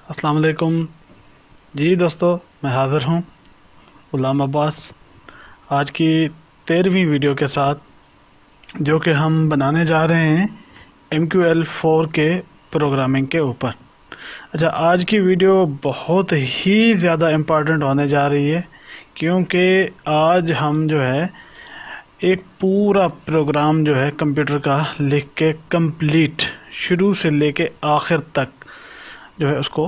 अस्सलाम वालेकुम। जी दोस्तों, मैं हाज़िर हूँ ग़ुलाम अब्बास आज की 13वीं वीडियो के साथ, जो कि हम बनाने जा रहे हैं MQL4 के प्रोग्रामिंग के ऊपर। अच्छा, आज की वीडियो बहुत ही ज़्यादा इम्पॉर्टेंट होने जा रही है, क्योंकि आज हम जो है एक पूरा प्रोग्राम जो है कंप्यूटर का लिख के कंप्लीट शुरू से लेके आखिर तक जो है उसको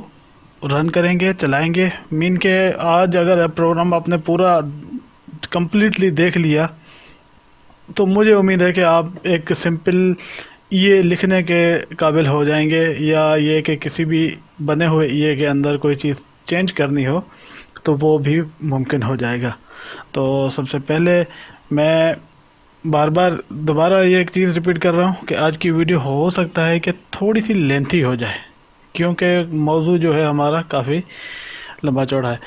रन करेंगे, चलाएंगे। मीन के आज अगर प्रोग्राम आपने पूरा कंप्लीटली देख लिया तो मुझे उम्मीद है कि आप एक सिंपल ये लिखने के काबिल हो जाएंगे, या ये कि किसी भी बने हुए ये के अंदर कोई चीज़ चेंज करनी हो तो वो भी मुमकिन हो जाएगा। तो सबसे पहले मैं बार बार दोबारा ये एक चीज़ रिपीट कर रहा हूँ कि आज की वीडियो हो सकता है कि थोड़ी सी लेंथी हो जाए, क्योंकि मौजू जो है हमारा काफ़ी लंबा चौड़ा है।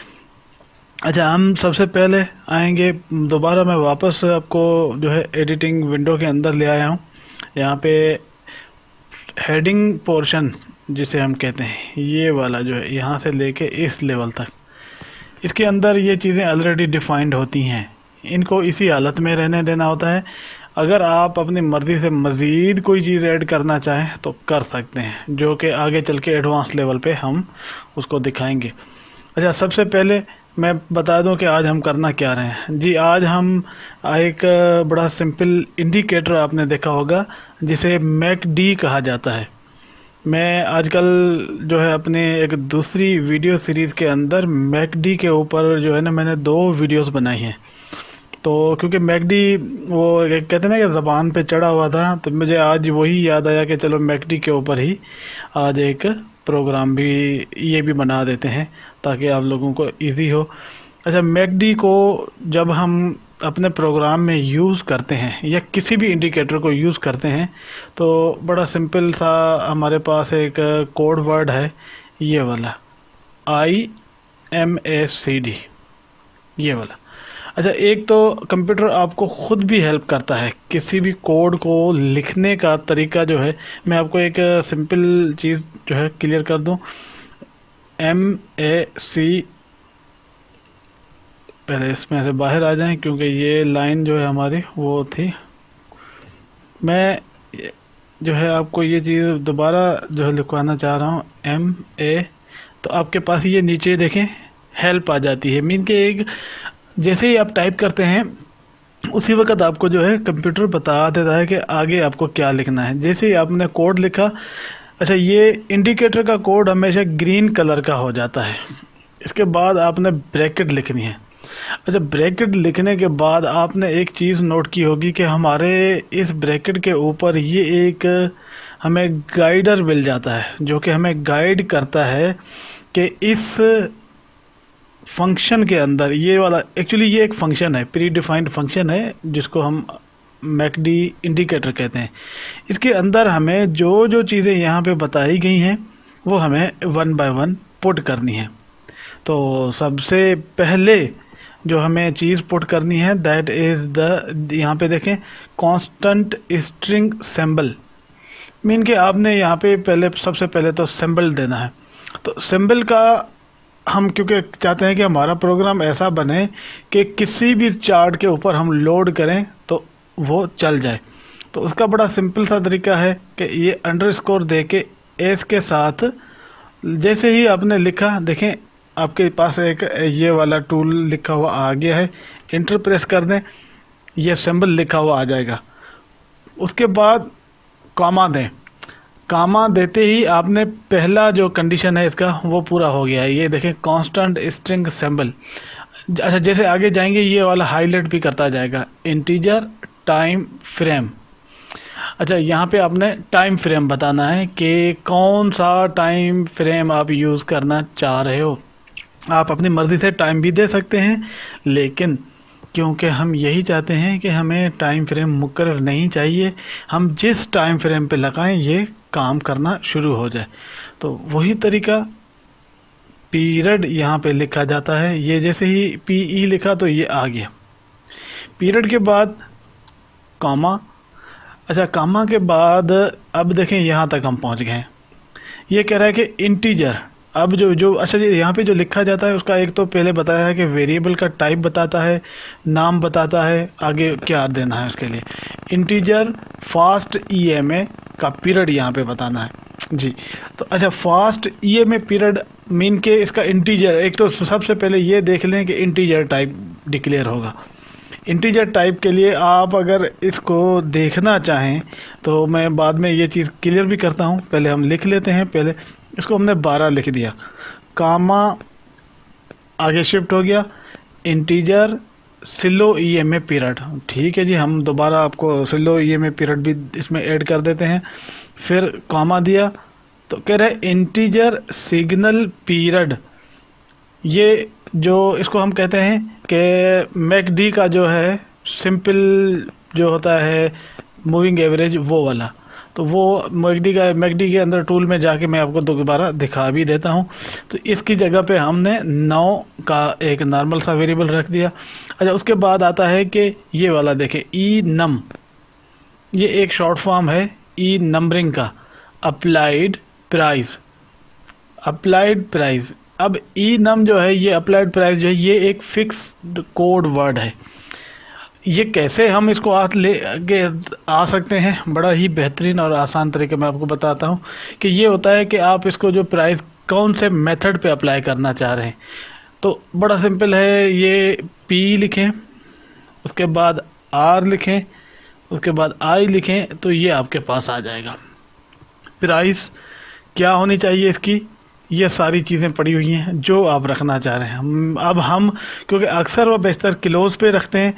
अच्छा, हम सबसे पहले आएंगे, दोबारा मैं वापस आपको जो है एडिटिंग विंडो के अंदर ले आया हूँ। यहाँ पे हेडिंग पोर्शन जिसे हम कहते हैं, ये वाला जो है यहाँ से लेके इस लेवल तक, इसके अंदर ये चीज़ें ऑलरेडी डिफाइंड होती हैं। इनको इसी हालत में रहने देना होता है। अगर आप अपनी मर्ज़ी से मज़ीद कोई चीज़ ऐड करना चाहें तो कर सकते हैं, जो कि आगे चल के एडवांस लेवल पे हम उसको दिखाएंगे। अच्छा, सबसे पहले मैं बता दूं कि आज हम करना क्या रहे हैं। जी, आज हम एक बड़ा सिंपल इंडिकेटर आपने देखा होगा जिसे मैकडी कहा जाता है। मैं आजकल जो है अपने एक दूसरी वीडियो सीरीज़ के अंदर मैकडी के ऊपर जो है ना, मैंने 2 वीडियोस बनाई हैं। तो क्योंकि मैकडी वो एक कहते हैं ना कि ज़बान पे चढ़ा हुआ था, तो मुझे आज वही याद आया कि चलो मैकडी के ऊपर ही आज एक प्रोग्राम भी ये भी बना देते हैं ताकि आप लोगों को इजी हो। अच्छा, मैकडी को जब हम अपने प्रोग्राम में यूज़ करते हैं या किसी भी इंडिकेटर को यूज़ करते हैं तो बड़ा सिंपल सा हमारे पास एक कोड वर्ड है, ये वाला IMACD, ये वाला। अच्छा, एक तो कंप्यूटर आपको खुद भी हेल्प करता है किसी भी कोड को लिखने का तरीका जो है। मैं आपको एक सिंपल चीज़ जो है क्लियर कर दूं। MAC, पहले इसमें से बाहर आ जाएं क्योंकि ये लाइन जो है हमारी वो थी। मैं जो है आपको ये चीज़ दोबारा जो है लिखवाना चाह रहा हूँ, MA। तो आपके पास ये नीचे देखें हेल्प आ जाती है। मीन के एक जैसे ही आप टाइप करते हैं उसी वक्त आपको जो है कंप्यूटर बता देता है कि आगे आपको क्या लिखना है। जैसे ही आपने कोड लिखा, अच्छा, ये इंडिकेटर का कोड हमेशा ग्रीन कलर का हो जाता है। इसके बाद आपने ब्रैकेट लिखनी है। अच्छा, ब्रैकेट लिखने के बाद आपने एक चीज़ नोट की होगी कि हमारे इस ब्रैकेट के ऊपर ये एक हमें गाइडर मिल जाता है, जो कि हमें गाइड करता है कि इस फंक्शन के अंदर ये वाला, एक्चुअली ये एक फंक्शन है, प्री डिफाइंड फंक्शन है जिसको हम मैकडी इंडिकेटर कहते हैं। इसके अंदर हमें जो जो चीज़ें यहाँ पे बताई गई हैं वो हमें 1 बाय 1 पुट करनी है। तो सबसे पहले जो हमें चीज़ पुट करनी है दैट इज़ द, यहाँ पे देखें, कांस्टेंट स्ट्रिंग सिंबल। मीन के आपने यहाँ पे पहले सबसे पहले तो सिंबल देना है। तो सिंबल का हम क्योंकि चाहते हैं कि हमारा प्रोग्राम ऐसा बने कि किसी भी चार्ट के ऊपर हम लोड करें तो वो चल जाए, तो उसका बड़ा सिंपल सा तरीका है कि ये अंडरस्कोर दे के एस के साथ जैसे ही आपने लिखा, देखें आपके पास एक ये वाला टूल लिखा हुआ आ गया है, इंटर प्रेस कर दें, ये सिंबल लिखा हुआ आ जाएगा। उसके बाद कॉमा दें। कामा देते ही आपने पहला जो कंडीशन है इसका वो पूरा हो गया है। ये देखें, कांस्टेंट स्ट्रिंग सिंबल। अच्छा, जैसे आगे जाएंगे ये वाला हाईलाइट भी करता जाएगा, इंटीजर टाइम फ्रेम। अच्छा, यहाँ पे आपने टाइम फ्रेम बताना है कि कौन सा टाइम फ्रेम आप यूज़ करना चाह रहे हो। आप अपनी मर्ज़ी से टाइम भी दे सकते हैं, लेकिन क्योंकि हम यही चाहते हैं कि हमें टाइम फ्रेम मुकर्रर नहीं चाहिए, हम जिस टाइम फ्रेम पे लगाएं ये काम करना शुरू हो जाए। तो वही तरीका पीरियड यहाँ पे लिखा जाता है। ये जैसे ही PE लिखा तो ये आ गया। पीरियड के बाद कॉमा। अच्छा, कॉमा के बाद अब देखें यहाँ तक हम पहुँच गए हैं। ये कह रहा है कि इंटीजर अब जो जो अच्छा जी, यहाँ पे जो लिखा जाता है उसका एक तो पहले बताया है कि वेरिएबल का टाइप बताता है, नाम बताता है, आगे क्या देना है उसके लिए। इंटीजर फास्ट ईएमए का पीरियड यहाँ पे बताना है जी। तो अच्छा, फास्ट ईएमए पीरियड मीन के इसका इंटीजर, एक तो सबसे पहले ये देख लें कि इंटीजर टाइप डिक्लेयर होगा। इंटीजर टाइप के लिए आप अगर इसको देखना चाहें तो मैं बाद में ये चीज़ क्लियर भी करता हूँ, पहले हम लिख लेते हैं। पहले इसको हमने 12 लिख दिया, कामा आगे शिफ्ट हो गया, इंटीजर सिलो ईएमए पीरियड। ठीक है जी, हम दोबारा आपको सिलो ईएमए पीरियड भी इसमें ऐड कर देते हैं। फिर कामा दिया तो कह रहे इंटीजर सिग्नल पीरियड, ये जो इसको हम कहते हैं कि मैकडी का जो है सिंपल जो होता है मूविंग एवरेज वो वाला, तो वो मैकडी के अंदर टूल में जाके मैं आपको दोबारा दिखा भी देता हूँ। तो इसकी जगह पे हमने 9 का एक नॉर्मल सा वेरिएबल रख दिया। अच्छा, उसके बाद आता है कि ये वाला देखें, ई नम, ये एक शॉर्ट फॉर्म है ई नंबरिंग का, अप्लाइड प्राइस। अप्लाइड प्राइस, अब ई नम जो है, ये अप्लाइड प्राइस जो है, ये एक फिक्स्ड कोड वर्ड है। ये कैसे हम इसको ले के आ सकते हैं, बड़ा ही बेहतरीन और आसान तरीके मैं आपको बताता हूँ कि ये होता है कि आप इसको जो प्राइस कौन से मेथड पे अप्लाई करना चाह रहे हैं। तो बड़ा सिंपल है, ये पी लिखें, उसके बाद आर लिखें, उसके बाद आई लिखें, तो ये आपके पास आ जाएगा। प्राइस क्या होनी चाहिए इसकी, ये सारी चीज़ें पड़ी हुई हैं जो आप रखना चाह रहे हैं। अब हम क्योंकि अक्सर व बेशतर किलोज पे रखते हैं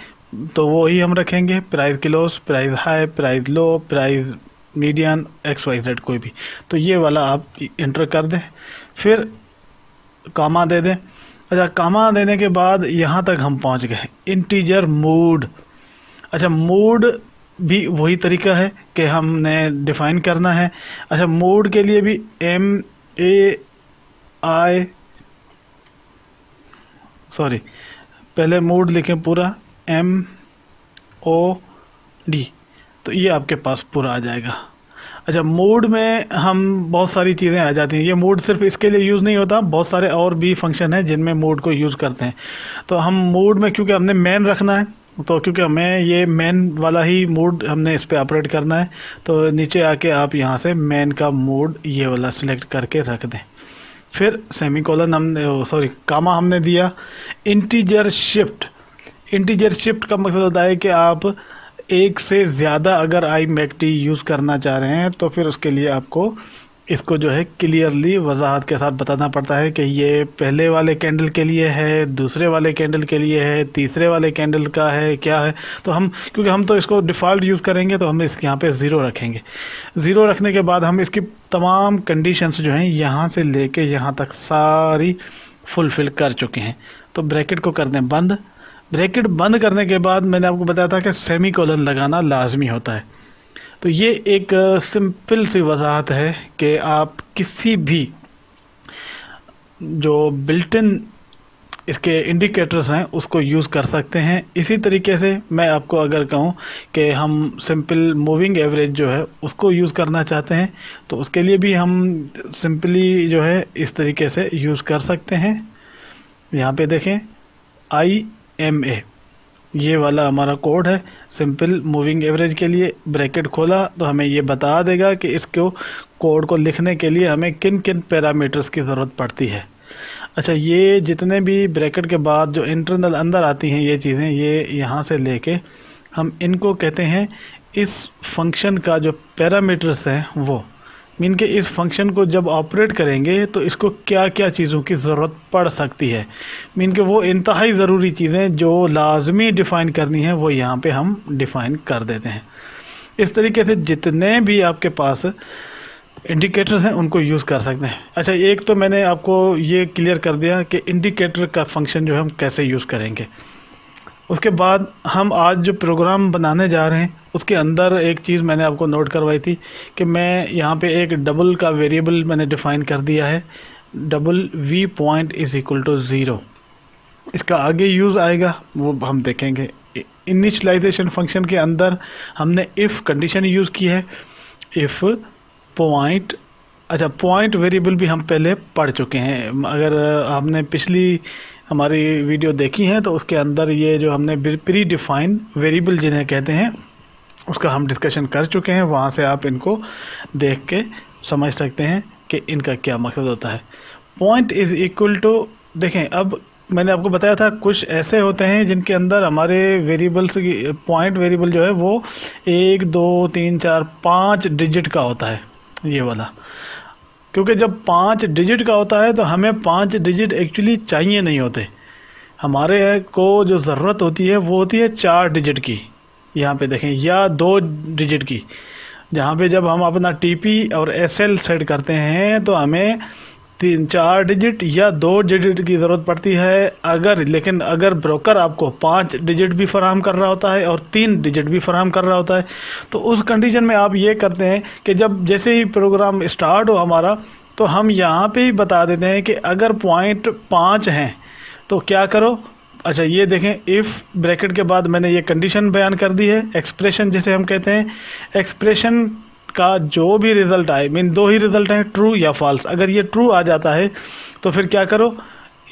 तो वो ही हम रखेंगे, price close, price high, price low, price median, X Y Z कोई भी। तो ये वाला आप इंटर कर दें, फिर कामा दे दें। अच्छा, कामा देने के बाद यहाँ तक हम पहुँच गए, इंटीजर मूड। अच्छा, मूड भी वही तरीका है कि हमने डिफाइन करना है। अच्छा, मूड के लिए भी पहले मूड लिखें पूरा, MOD, तो ये आपके पास पूरा आ जाएगा। अच्छा, मूड में हम बहुत सारी चीज़ें आ जाती हैं। ये मूड सिर्फ इसके लिए यूज़ नहीं होता, बहुत सारे और भी फंक्शन हैं जिनमें मूड को यूज़ करते हैं। तो हम मूड में क्योंकि हमने मेन रखना है, तो क्योंकि हमें ये मेन वाला ही मूड हमने इस पे ऑपरेट करना है, तो नीचे आके आप यहाँ से मेन का मूड ये वाला सिलेक्ट करके रख दें। फिर सेमीकोलन हमने कामा हमने दिया। इंटीजर शिफ्ट, इंटीजर शिफ्ट का मकसद होता है कि आप एक से ज़्यादा अगर आई मैकडी यूज़ करना चाह रहे हैं तो फिर उसके लिए आपको इसको जो है क्लियरली वजाहत के साथ बताना पड़ता है कि ये पहले वाले कैंडल के लिए है, दूसरे वाले कैंडल के लिए है, तीसरे वाले कैंडल का है, क्या है। तो हम क्योंकि हम तो इसको डिफ़ॉल्ट यूज़ करेंगे तो हम इसके यहाँ पे ज़ीरो रखेंगे। ज़ीरो रखने के बाद हम इसकी तमाम कंडीशंस जो हैं यहाँ से लेके यहाँ तक सारी फुलफ़िल कर चुके हैं। तो ब्रैकेट को कर दें बंद। ब्रैकेट बंद करने के बाद मैंने आपको बताया था कि सेमीकोलन लगाना लाजमी होता है। तो ये एक सिंपल सी वजाहत है कि आप किसी भी जो बिल्ट इन इसके इंडिकेटर्स हैं उसको यूज़ कर सकते हैं। इसी तरीके से मैं आपको अगर कहूँ कि हम सिंपल मूविंग एवरेज जो है उसको यूज़ करना चाहते हैं तो उसके लिए भी हम सिंपली जो है इस तरीके से यूज़ कर सकते हैं। यहाँ पे देखें, IMA ये वाला हमारा कोड है सिंपल मूविंग एवरेज के लिए। ब्रैकेट खोला तो हमें ये बता देगा कि इसको कोड को लिखने के लिए हमें किन किन पैरामीटर्स की ज़रूरत पड़ती है। अच्छा, ये जितने भी ब्रैकेट के बाद जो इंटरनल अंदर आती हैं ये चीज़ें, ये यहाँ से लेके हम इनको कहते हैं इस फंक्शन का जो पैरामीटर्स हैं वो मीन के इस फंक्शन को जब ऑपरेट करेंगे तो इसको क्या क्या चीज़ों की ज़रूरत पड़ सकती है। मीन के वो इंतहाई ज़रूरी चीज़ें जो लाजमी डिफ़ाइन करनी है वो यहाँ पे हम डिफ़ाइन कर देते हैं। इस तरीके से जितने भी आपके पास इंडिकेटर्स हैं उनको यूज़ कर सकते हैं। अच्छा, एक तो मैंने आपको ये क्लियर कर दिया कि इंडिकेटर का फंक्शन जो है हम कैसे यूज़ करेंगे। उसके बाद हम आज जो प्रोग्राम बनाने जा रहे हैं उसके अंदर एक चीज़ मैंने आपको नोट करवाई थी कि मैं यहाँ पे एक डबल का वेरिएबल मैंने डिफ़ाइन कर दिया है, double V point is equal to 0। इसका आगे यूज़ आएगा वो हम देखेंगे। इनिशियलाइजेशन फंक्शन के अंदर हमने इफ़ कंडीशन यूज़ की है, इफ़ पॉइंट अच्छा, पॉइंट वेरिएबल भी हम पहले पढ़ चुके हैं। अगर आपने पिछली हमारी वीडियो देखी है तो उसके अंदर ये जो हमने प्री डिफाइन वेरिएबल जिन्हें कहते हैं उसका हम डिस्कशन कर चुके हैं। वहाँ से आप इनको देख के समझ सकते हैं कि इनका क्या मकसद होता है। पॉइंट इज़ इक्वल टू, देखें अब मैंने आपको बताया था कुछ ऐसे होते हैं जिनके अंदर हमारे वेरिएबल्स की पॉइंट वेरिएबल जो है वो 1 2 3 4 5 डिजिट का होता है, ये वाला। क्योंकि जब 5 डिजिट का होता है तो हमें 5 डिजिट एक्चुअली चाहिए नहीं होते, हमारे को जो ज़रूरत होती है वो होती है 4 डिजिट की। यहाँ पे देखें, या 2 डिजिट की, जहाँ पे जब हम अपना टीपी और एसएल सेट करते हैं तो हमें 4 डिजिट या 2 डिजिट की ज़रूरत पड़ती है। लेकिन अगर ब्रोकर आपको 5 डिजिट भी फराहम कर रहा होता है और 3 डिजिट भी फराहम कर रहा होता है तो उस कंडीशन में आप ये करते हैं कि जब जैसे ही प्रोग्राम स्टार्ट हो हमारा तो हम यहाँ पे ही बता देते हैं कि अगर पॉइंट 5 हैं तो क्या करो। अच्छा ये देखें, इफ़ ब्रैकेट के बाद मैंने ये कंडीशन बयान कर दी है, एक्सप्रेशन जिसे हम कहते हैं। एक्सप्रेशन का जो भी रिज़ल्ट आए, मीन 2 ही रिज़ल्ट हैं, ट्रू या फॉल्स। अगर ये ट्रू आ जाता है तो फिर क्या करो,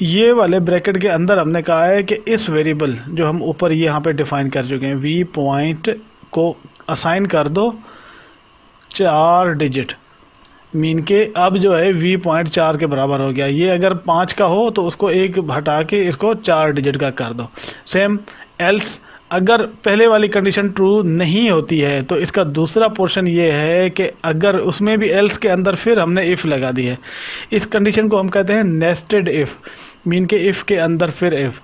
ये वाले ब्रैकेट के अंदर हमने कहा है कि इस वेरिएबल जो हम ऊपर ये यहाँ पे डिफाइन कर चुके हैं, वी पॉइंट को असाइन कर दो 4 डिजिट। मीन के अब जो है वी पॉइंट 4 के बराबर हो गया। ये अगर 5 का हो तो उसको 1 हटा के इसको 4 डिजिट का कर दो। सेम एल्स, अगर पहले वाली कंडीशन ट्रू नहीं होती है तो इसका दूसरा पोर्शन ये है कि अगर उसमें भी एल्स के अंदर फिर हमने इफ़ लगा दी है। इस कंडीशन को हम कहते हैं नेस्टेड इफ़, मीन के इफ़ के अंदर फिर इफ़।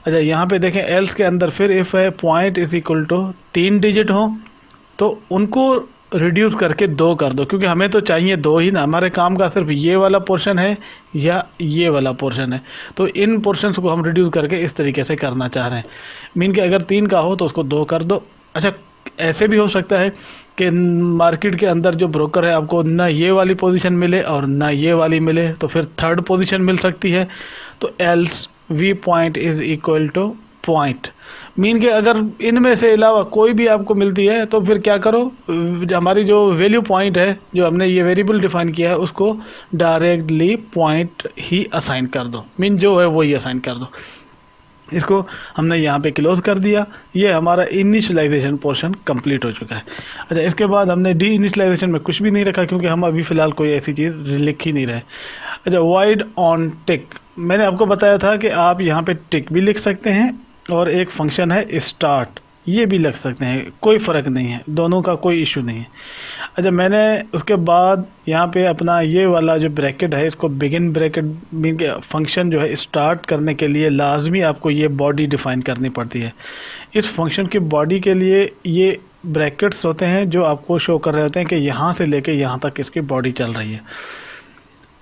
अच्छा यहाँ पे देखें, एल्स के अंदर फिर इफ़ है, point is equal to 3 digit हो तो उनको रिड्यूस करके 2 कर दो, क्योंकि हमें तो चाहिए 2 ही ना, हमारे काम का सिर्फ ये वाला पोर्शन है या ये वाला पोर्शन है। तो इन पोर्शंस को हम रिड्यूस करके इस तरीके से करना चाह रहे हैं। मीन कि अगर 3 का हो तो उसको 2 कर दो। अच्छा ऐसे भी हो सकता है कि मार्केट के अंदर जो ब्रोकर है आपको ना ये वाली पोजीशन मिले और ना ये वाली मिले, तो फिर थर्ड पोजीशन मिल सकती है। तो else V point is equal to point, mean के अगर इनमें से अलावा कोई भी आपको मिलती है तो फिर क्या करो, हमारी जो वैल्यू पॉइंट है जो हमने ये वेरिएबल डिफाइन किया है उसको डायरेक्टली पॉइंट ही असाइन कर दो, मीन जो है वही असाइन कर दो। इसको हमने यहाँ पे क्लोज कर दिया। ये हमारा इनिशियलाइजेशन पोर्शन कंप्लीट हो चुका है। अच्छा इसके बाद हमने डी इनिशियलाइजेशन में कुछ भी नहीं रखा क्योंकि हम अभी फ़िलहाल कोई ऐसी चीज़ लिख ही नहीं रहे। अच्छा वाइड ऑन टिक, मैंने आपको बताया था कि आप यहाँ पे टिक भी लिख सकते हैं और एक फंक्शन है स्टार्ट, ये भी लिख सकते हैं, कोई फ़र्क नहीं है, दोनों का कोई इशू नहीं है। अच्छा मैंने उसके बाद यहाँ पे अपना ये वाला जो ब्रैकेट है इसको बिगिन ब्रैकेट, मीन के फंक्शन जो है स्टार्ट करने के लिए लाजमी आपको ये बॉडी डिफ़ाइन करनी पड़ती है। इस फंक्शन की बॉडी के लिए ये ब्रैकेट्स होते हैं जो आपको शो कर रहे होते हैं कि यहाँ से लेके यहाँ तक इसकी बॉडी चल रही है।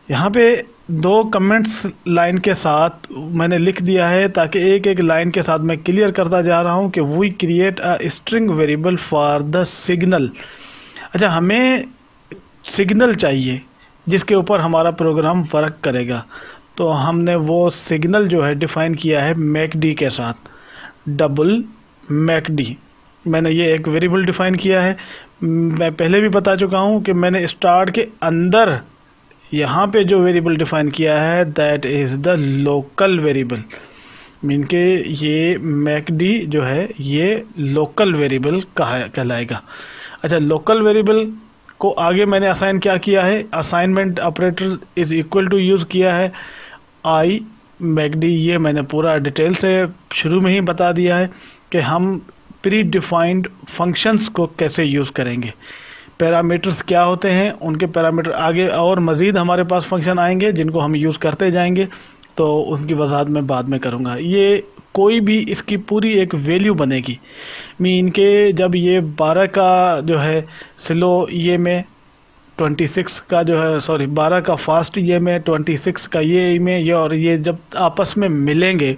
यहाँ पे 2 कमेंट्स लाइन के साथ मैंने लिख दिया है ताकि एक एक लाइन के साथ मैं क्लियर करता जा रहा हूँ कि we create a string variable for the signal. अच्छा हमें सिग्नल चाहिए जिसके ऊपर हमारा प्रोग्राम वर्क करेगा, तो हमने वो सिग्नल जो है डिफ़ाइन किया है मैकडी के साथ, डबल मैकडी। मैंने ये एक वेरिएबल डिफ़ाइन किया है। मैं पहले भी बता चुका हूँ कि मैंने स्टार्ट के अंदर यहाँ पे जो वेरिएबल डिफ़ाइन किया है that is the local variable, mean के ये मैकडी जो है ये लोकल वेरिएबल कहलाएगा। अच्छा लोकल वेरिएबल को आगे मैंने असाइन क्या किया है, assignment operator is equal to use किया है आई मैकडी। ये मैंने पूरा डिटेल से शुरू में ही बता दिया है कि हम प्री डिफाइंड फंक्शंस को कैसे यूज़ करेंगे, पैरामीटर्स क्या होते हैं, उनके पैरामीटर आगे और मज़ीद हमारे पास फंक्शन आएंगे जिनको हम यूज़ करते जाएंगे, तो उनकी वजाहत मैं बाद में करूँगा। ये कोई भी इसकी पूरी एक वैल्यू बनेगी, मीन के जब ये 12 का जो है स्लो ये में 26 का जो है 12 का फास्ट ये में 26 का ये में ये, और ये जब आपस में मिलेंगे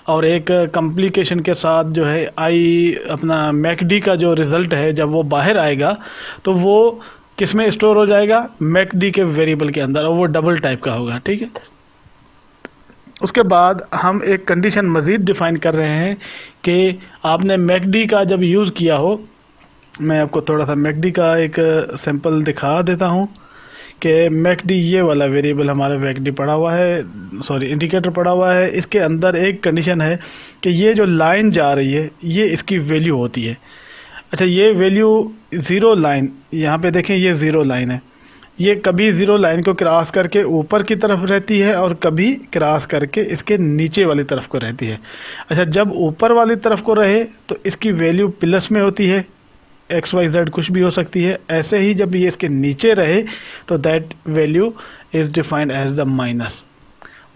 और एक कम्प्लिकेशन के साथ जो है आई अपना मैकडी का जो रिज़ल्ट है जब वो बाहर आएगा तो वो किस में स्टोर हो जाएगा, मैकडी के वेरिएबल के अंदर, और वो डबल टाइप का होगा। ठीक है, उसके बाद हम एक कंडीशन मज़ीद डिफ़ाइन कर रहे हैं कि आपने मैकडी का जब यूज़ किया हो, मैं आपको थोड़ा सा मैकडी का एक सैंपल दिखा देता हूँ कि मैकडी ये वाला वेरिएबल हमारा मैकडी पड़ा हुआ है, सॉरी इंडिकेटर पड़ा हुआ है, इसके अंदर एक कंडीशन है कि ये जो लाइन जा रही है ये इसकी वैल्यू होती है। अच्छा, ये वैल्यू ज़ीरो लाइन, यहाँ पे देखें ये ज़ीरो लाइन है, ये कभी ज़ीरो लाइन को क्रॉस करके ऊपर की तरफ रहती है और कभी क्रॉस करके इसके नीचे वाली तरफ को रहती है। अच्छा, जब ऊपर वाली तरफ को रहे तो इसकी वैल्यू प्लस में होती है, एक्स वाई जेड कुछ भी हो सकती है। ऐसे ही जब ये इसके नीचे रहे तो that value is defined as the minus.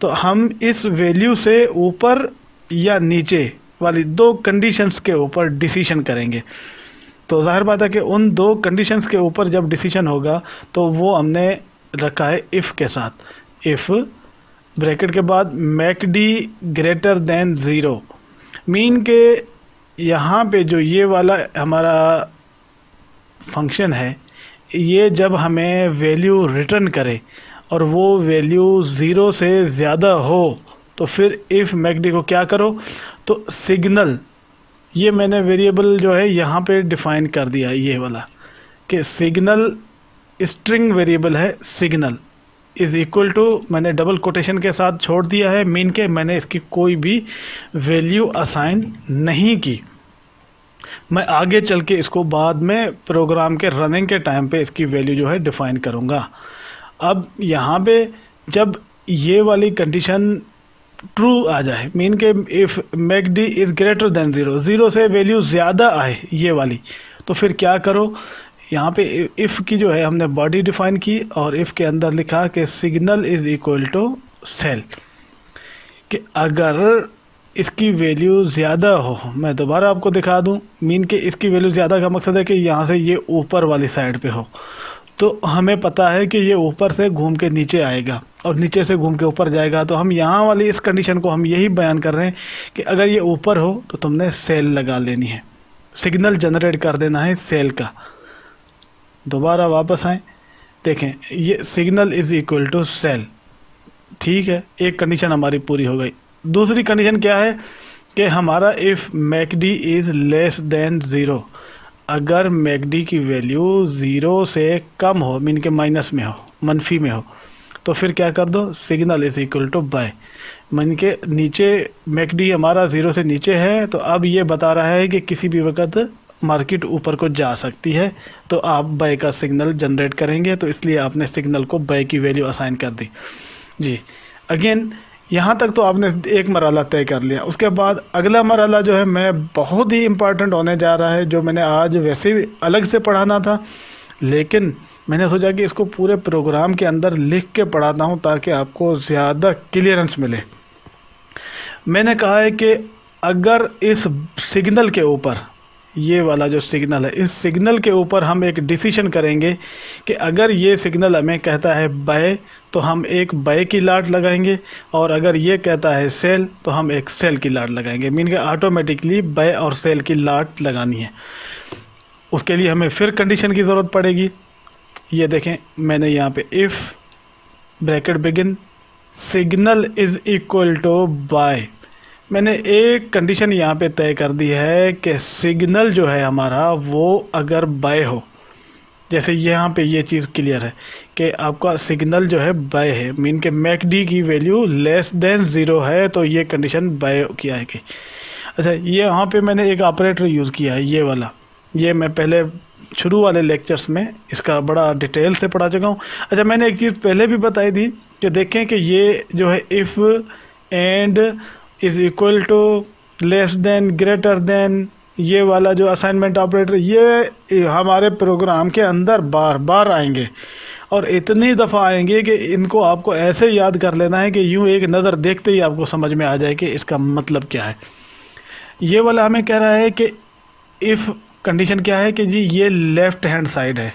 तो हम इस वैल्यू से ऊपर या नीचे वाली दो कंडीशंस के ऊपर डिसीजन करेंगे। तो जाहिर बात है कि उन दो कंडीशंस के ऊपर जब डिसीजन होगा तो वो हमने रखा है इफ़ के साथ। इफ़ ब्रैकेट के बाद McD greater than zero, mean के यहाँ पे जो ये वाला हमारा फंक्शन है ये जब हमें वैल्यू रिटर्न करे और वो वैल्यू ज़ीरो से ज़्यादा हो तो फिर इफ़ मैकडी को क्या करो, तो सिग्नल, ये मैंने वेरिएबल जो है यहाँ पे डिफाइन कर दिया है ये वाला, कि सिग्नल स्ट्रिंग वेरिएबल है, सिग्नल इज़ इक्वल टू, मैंने डबल कोटेशन के साथ छोड़ दिया है, मीन के मैंने इसकी कोई भी वैल्यू असाइन नहीं की। मैं आगे चल के इसको बाद में प्रोग्राम के रनिंग के टाइम पे इसकी वैल्यू जो है डिफाइन करूँगा। अब यहाँ पे जब ये वाली कंडीशन ट्रू आ जाए, मीन के if McD is greater than zero, zero से वैल्यू ज़्यादा आए ये वाली, तो फिर क्या करो, यहाँ पे इफ़ की जो है हमने बॉडी डिफाइन की और इफ़ के अंदर लिखा कि signal is equal to sell, कि अगर इसकी वैल्यू ज़्यादा हो, मैं दोबारा आपको दिखा दूँ, मीन के इसकी वैल्यू ज़्यादा का मकसद है कि यहाँ से ये ऊपर वाली साइड पे हो, तो हमें पता है कि ये ऊपर से घूम के नीचे आएगा और नीचे से घूम के ऊपर जाएगा। तो हम यहाँ वाली इस कंडीशन को हम यही बयान कर रहे हैं कि अगर ये ऊपर हो तो तुमने सेल लगा लेनी है, सिग्नल जनरेट कर देना है सेल का। दोबारा वापस आए, देखें ये signal is equal to sell, ठीक है, एक कंडीशन हमारी पूरी हो गई। दूसरी कंडीशन क्या है कि हमारा if McD is less than zero, अगर मैकडी की वैल्यू ज़ीरो से कम हो, मीन के माइनस में हो, मनफी में हो, तो फिर क्या कर दो, signal is equal to buy, mean के नीचे मैकडी हमारा ज़ीरो से नीचे है, तो अब ये बता रहा है कि किसी भी वक्त मार्केट ऊपर को जा सकती है, तो आप बाय का सिग्नल जनरेट करेंगे, तो इसलिए आपने सिग्नल को बाय की वैल्यू असाइन कर दी। जी, अगेन यहाँ तक तो आपने एक मरहला तय कर लिया। उसके बाद अगला मरहला जो है मैं बहुत ही इम्पॉर्टेंट होने जा रहा है, जो मैंने आज वैसे भी अलग से पढ़ाना था, लेकिन मैंने सोचा कि इसको पूरे प्रोग्राम के अंदर लिख के पढ़ाता हूँ ताकि आपको ज़्यादा क्लियरेंस मिले। मैंने कहा है कि अगर इस सिग्नल के ऊपर, ये वाला जो सिग्नल है, इस सिग्नल के ऊपर हम एक डिसीजन करेंगे कि अगर ये सिग्नल हमें कहता है बाय तो हम एक बाय की लाट लगाएंगे, और अगर ये कहता है सेल तो हम एक सेल की लाट लगाएंगे, मीन के ऑटोमेटिकली बाय और सेल की लाट लगानी है। उसके लिए हमें फिर कंडीशन की ज़रूरत पड़ेगी। ये देखें, मैंने यहाँ पे if bracket begin signal is equal to buy, मैंने एक कंडीशन यहाँ पे तय कर दी है कि सिग्नल जो है हमारा वो अगर बाय हो, जैसे यहाँ पे ये चीज़ क्लियर है कि आपका सिग्नल जो है बाय है, मीन के मैकडी की वैल्यू लेस देन ज़ीरो है, तो ये कंडीशन बाय की आएगी। अच्छा, ये यहाँ पे मैंने एक ऑपरेटर यूज़ किया है, ये वाला, ये मैं पहले शुरू वाले लेक्चर्स में इसका बड़ा डिटेल से पढ़ा चुका हूँ। अच्छा, मैंने एक चीज़ पहले भी बताई थी कि देखें कि ये जो है if and is equal to less than greater than, ये वाला जो असाइनमेंट ऑपरेटर, ये हमारे प्रोग्राम के अंदर बार बार आएंगे और इतनी दफ़ा आएंगे कि इनको आपको ऐसे याद कर लेना है कि यूँ एक नज़र देखते ही आपको समझ में आ जाए कि इसका मतलब क्या है। ये वाला हमें कह रहा है कि इफ़ कंडीशन क्या है कि जी ये लेफ़्ट हैंड साइड है,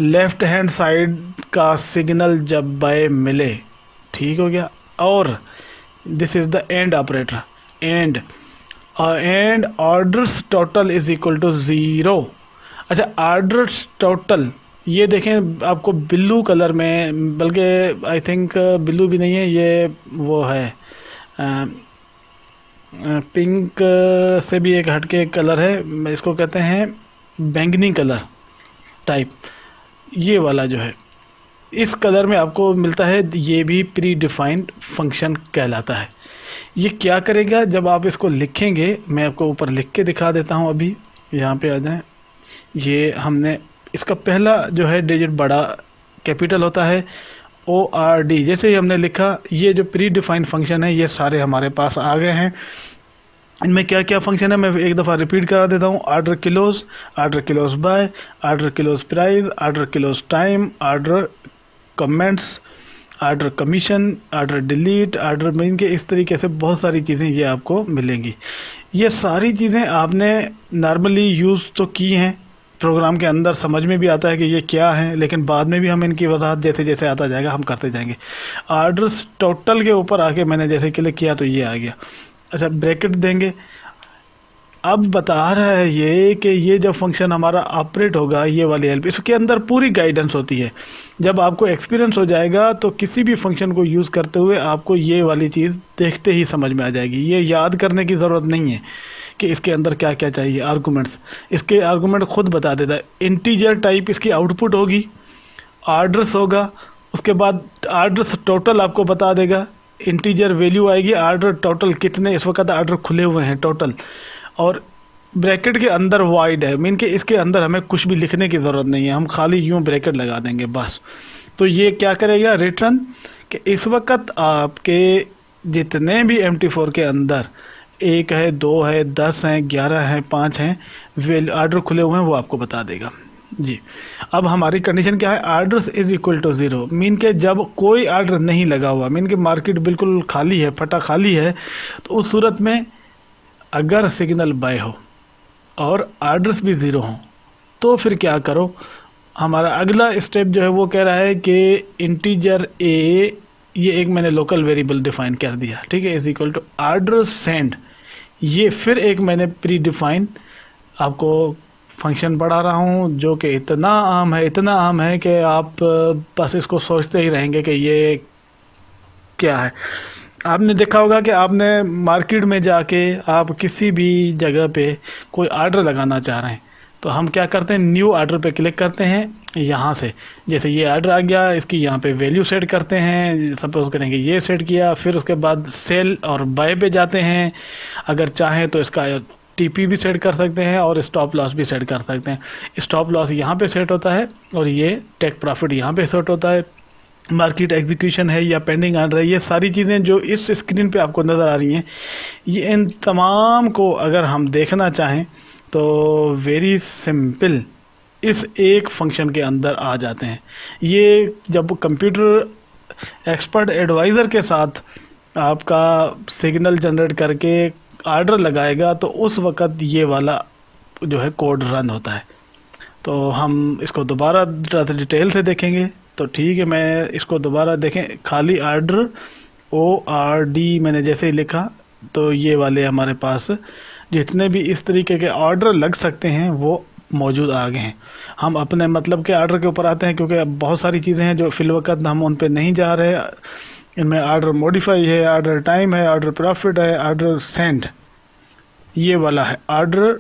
लेफ़्ट हैंड साइड का सिग्नल जब बाय मिले, ठीक हो गया, और this is the and operator, and and orders total is equal to zero. अच्छा, ऑर्डर्स टोटल, ये देखें आपको ब्लू कलर में, बल्कि आई थिंक ब्लू भी नहीं है, ये वो है पिंक से भी एक हटके कलर है, इसको कहते हैं बैंगनी कलर टाइप, ये वाला जो है इस कलर में आपको मिलता है, ये भी प्री डिफाइंड फंक्शन कहलाता है। ये क्या करेगा जब आप इसको लिखेंगे, मैं आपको ऊपर लिख के दिखा देता हूँ। अभी यहाँ पे आ जाएं, ये हमने इसका पहला जो है डिजिट बड़ा कैपिटल होता है, ORD। जैसे ही हमने लिखा, ये जो प्री डिफाइंड फंक्शन है ये सारे हमारे पास आ गए हैं। इनमें क्या क्या फंक्शन है मैं एक दफ़ा रिपीट करा देता हूँ। Order close by, order close price, order close time, order comments, order commission, order delete, order main के, इस तरीके से बहुत सारी चीज़ें ये आपको मिलेंगी। ये सारी चीज़ें आपने नॉर्मली यूज़ तो की हैं, प्रोग्राम के अंदर समझ में भी आता है कि ये क्या है, लेकिन बाद में भी हम इनकी वजाहत जैसे जैसे आता जाएगा हम करते जाएंगे। ऑर्डर्स टोटल के ऊपर आके मैंने जैसे क्लिक किया तो ये आ गया। अच्छा, ब्रैकेट देंगे। अब बता रहा है ये कि ये जब फंक्शन हमारा ऑपरेट होगा, ये वाली हेल्प, इसके अंदर पूरी गाइडेंस होती है। जब आपको एक्सपीरियंस हो जाएगा तो किसी भी फंक्शन को यूज़ करते हुए आपको ये वाली चीज़ देखते ही समझ में आ जाएगी। ये याद करने की ज़रूरत नहीं है कि इसके अंदर क्या क्या चाहिए। आर्गूमेंट्स, इसके आर्गूमेंट खुद बता देता है। इंटीजर टाइप इसकी आउटपुट होगी, ऑर्डर्स होगा, उसके बाद ऑर्डर्स टोटल आपको बता देगा, इंटीजर वैल्यू आएगी, ऑर्डर टोटल कितने इस वक्त ऑर्डर खुले हुए हैं टोटल, और ब्रैकेट के अंदर वाइड है, मीन कि इसके अंदर हमें कुछ भी लिखने की ज़रूरत नहीं है, हम खाली यूं ब्रैकेट लगा देंगे बस। तो ये क्या करेगा, रिटर्न कि इस वक्त आपके जितने भी MT4 के अंदर 1 है, 2 है, 10 हैं, 11 हैं, 5 हैं, वे ऑर्डर खुले हुए हैं, वो आपको बता देगा जी। अब हमारी कंडीशन क्या है, orders is equal to 0, mean के जब कोई ऑर्डर नहीं लगा हुआ, मीन के मार्केट बिल्कुल खाली है, फटा खाली है, तो उस सूरत में अगर सिग्नल बाय हो और ऑर्डर्स भी 0 हों तो फिर क्या करो। हमारा अगला स्टेप जो है वो कह रहा है कि इंटीजर ए, ये एक मैंने लोकल वेरिएबल डिफाइन कर दिया, ठीक है, is equal to order send, ये फिर एक मैंने प्री डिफाइन आपको फंक्शन पढ़ा रहा हूँ जो कि इतना आम है कि आप बस इसको सोचते ही रहेंगे कि ये क्या है। आपने देखा होगा कि आपने मार्केट में जाके आप किसी भी जगह पे कोई ऑर्डर लगाना चाह रहे हैं तो हम क्या करते हैं, न्यू ऑर्डर पे क्लिक करते हैं। यहाँ से जैसे ये ऑर्डर आ गया, इसकी यहाँ पे वैल्यू सेट करते हैं, सपोज करेंगे ये सेट किया, फिर उसके बाद सेल और बाय पे जाते हैं। अगर चाहें तो इसका TP भी सेट कर सकते हैं और स्टॉप लॉस भी सेट कर सकते हैं। स्टॉप लॉस यहाँ पे सेट होता है और ये टेक प्रॉफिट यहाँ पे सेट होता है। मार्केट एग्जीक्यूशन है या पेंडिंग ऑर्डर है, ये सारी चीज़ें जो इस स्क्रीन पे आपको नज़र आ रही हैं, ये इन तमाम को अगर हम देखना चाहें तो वेरी सिंपल इस एक फंक्शन के अंदर आ जाते हैं। ये जब कंप्यूटर एक्सपर्ट एडवाइज़र के साथ आपका सिग्नल जनरेट करके ऑर्डर लगाएगा तो उस वक़्त ये वाला जो है कोड रन होता है। तो हम इसको दोबारा डिटेल से देखेंगे तो ठीक है, मैं इसको दोबारा देखें, खाली ऑर्डर ORD मैंने जैसे ही लिखा तो ये वाले हमारे पास जितने भी इस तरीके के ऑर्डर लग सकते हैं वो मौजूद आ गए हैं। हम अपने मतलब के ऑर्डर के ऊपर आते हैं क्योंकि अब बहुत सारी चीज़ें हैं जो फिलवक़्त हम उन पे नहीं जा रहे। इनमें ऑर्डर मॉडिफाई है, ऑर्डर टाइम है, ऑर्डर प्रॉफिट है, ऑर्डर सेंड, ये वाला है ऑर्डर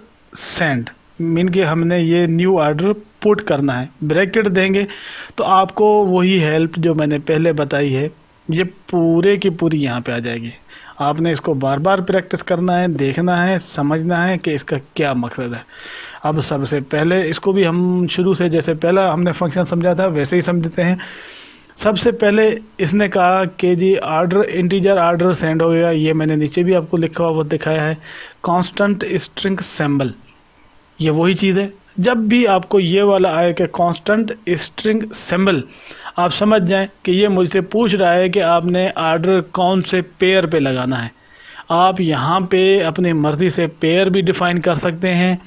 सेंड, मीन के हमने ये न्यू ऑर्डर पुट करना है। ब्रैकेट देंगे तो आपको वही हेल्प जो मैंने पहले बताई है ये पूरे की पूरी यहाँ पे आ जाएगी। आपने इसको बार बार प्रैक्टिस करना है, देखना है, समझना है कि इसका क्या मकसद है। अब सबसे पहले इसको भी हम शुरू से जैसे पहला हमने फंक्शन समझा था वैसे ही समझते हैं। सबसे पहले इसने कहा कि जी ऑर्डर इंटीजर ऑर्डर सेंड हो गया, ये मैंने नीचे भी आपको लिखा हुआ दिखाया है। कांस्टेंट स्ट्रिंग सिंबल, ये वही चीज़ है। जब भी आपको ये वाला आए कि कांस्टेंट स्ट्रिंग सिंबल, आप समझ जाएं कि ये मुझसे पूछ रहा है कि आपने ऑर्डर कौन से पेयर पे लगाना है। आप यहाँ पे अपनी मर्ज़ी से पेयर भी डिफ़ाइन कर सकते हैं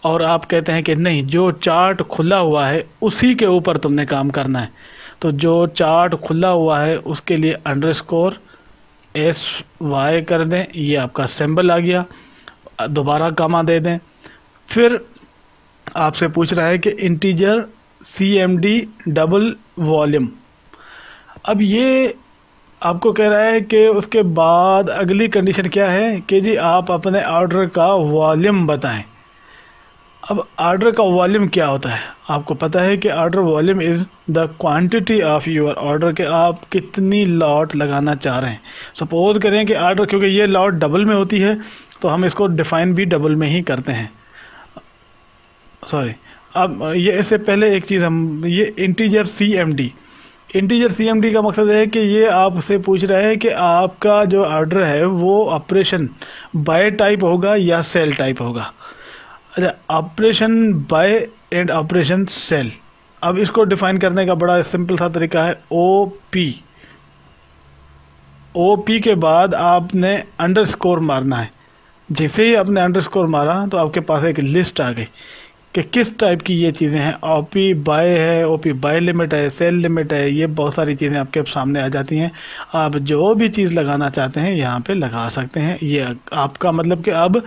और आप कहते हैं कि नहीं, जो चार्ट खुला हुआ है उसी के ऊपर तुमने काम करना है। तो जो चार्ट खुला हुआ है उसके लिए अंडरस्कोर SY कर दें, ये आपका सिंबल आ गया, दोबारा कामा दे दें। फिर आपसे पूछ रहा है कि इंटीजर CMD डबल वॉल्यूम। अब ये आपको कह रहा है कि उसके बाद अगली कंडीशन क्या है कि जी आप अपने ऑर्डर का वॉल्यूम बताएं। अब ऑर्डर का वॉल्यूम क्या होता है? आपको पता है कि order volume is the quantity of your order, के आप कितनी लॉट लगाना चाह रहे हैं। सपोज करें कि ऑर्डर, क्योंकि ये लॉट डबल में होती है तो हम इसको डिफाइन भी डबल में ही करते हैं। सॉरी, अब ये इससे पहले एक चीज़, हम ये इंटीजर CMD, इंटीजर CMD का मकसद है कि ये आपसे पूछ रहा है कि आपका जो ऑर्डर है वो ऑपरेशन बाय टाइप होगा या सेल टाइप होगा। अच्छा, operation buy and operation sell. अब इसको डिफाइन करने का बड़ा सिंपल सा तरीका है, OP के बाद आपने अंडरस्कोर मारना है। जैसे ही आपने अंडरस्कोर मारा तो आपके पास एक लिस्ट आ गई कि किस टाइप की ये चीज़ें हैं। OP बाय है, OP बाय लिमिट है, सेल लिमिट है, ये बहुत सारी चीज़ें आपके सामने आ जाती हैं। आप जो भी चीज़ लगाना चाहते हैं यहाँ पे लगा सकते हैं। ये आपका मतलब कि अब